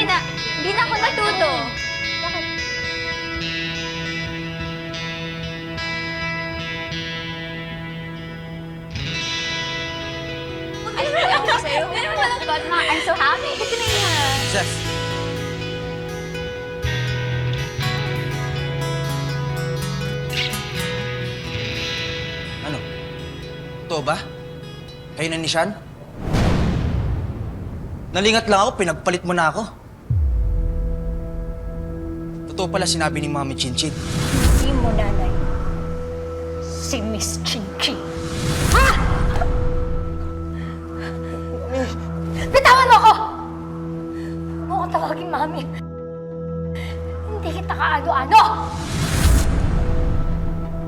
Hindi na ako natuto. Bakit? Ano ba ako sa'yo? Ano ba lang God, Ma? I'm so happy. Ito na yan. Chef! Ano? Ito ba? Kayo na ni Sean? Nalingat lang ako, pinagpalit mo na ako. Totoo pala sinabi ni Mami Chinchin. Hindi mo, nanay. Si Miss Chin-Chin. Ha? Bitawan mo ako! Huwag mo ko tawagin, Mami. Hindi kita kaano-ano!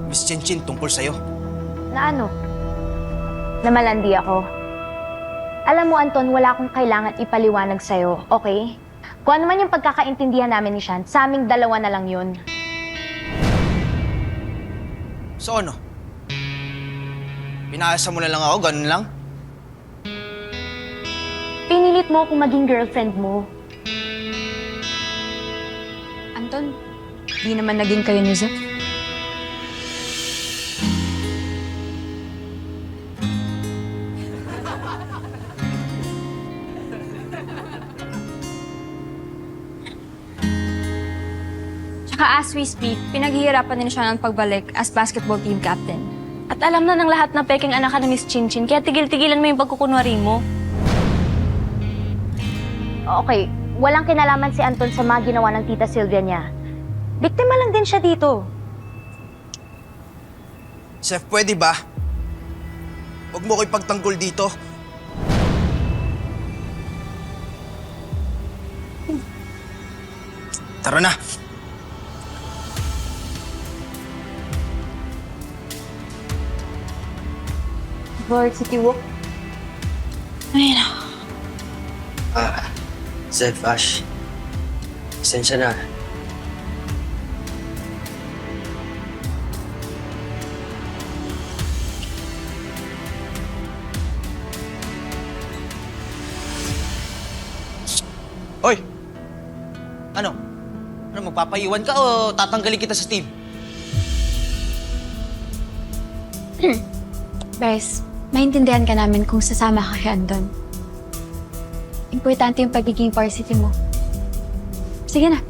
Miss Chinchin, tungkol sa'yo. Na ano? Na malandi ako. Alam mo, Anton, wala akong kailangan ipaliwanag sa'yo, okay? Kung ano man yung pagkakaintindihan namin ni Sean, sa aming dalawa na lang yun. So ano? Pinaasa mo na lang ako, ganun lang? Pinilit mo akong maging girlfriend mo. Anton, di naman naging kayo ni Zep. Tsaka as we speak, pinaghihirapan din siya ng pagbalik as basketball team captain. At alam na ng lahat na peking anak ka ni Miss Chinchin, kaya tigil-tigilan mo yung pagkukunwari mo. Okay, walang kinalaman si Anton sa mga ginawa ng tita Sylvia niya. Biktima lang din siya dito. Chef, pwede ba? Huwag mo ko ipagtanggol dito. Tara na! Varsity Walk. Ayun. Zef, Ash. Pasensya na. Hoy! Ano? Ano, magpapaiwan ka o tatanggalin kita sa team? Bryce, maintindihan ka namin kung sasama ka kay Anton. Importante yung pagiging varsity mo. Sige na.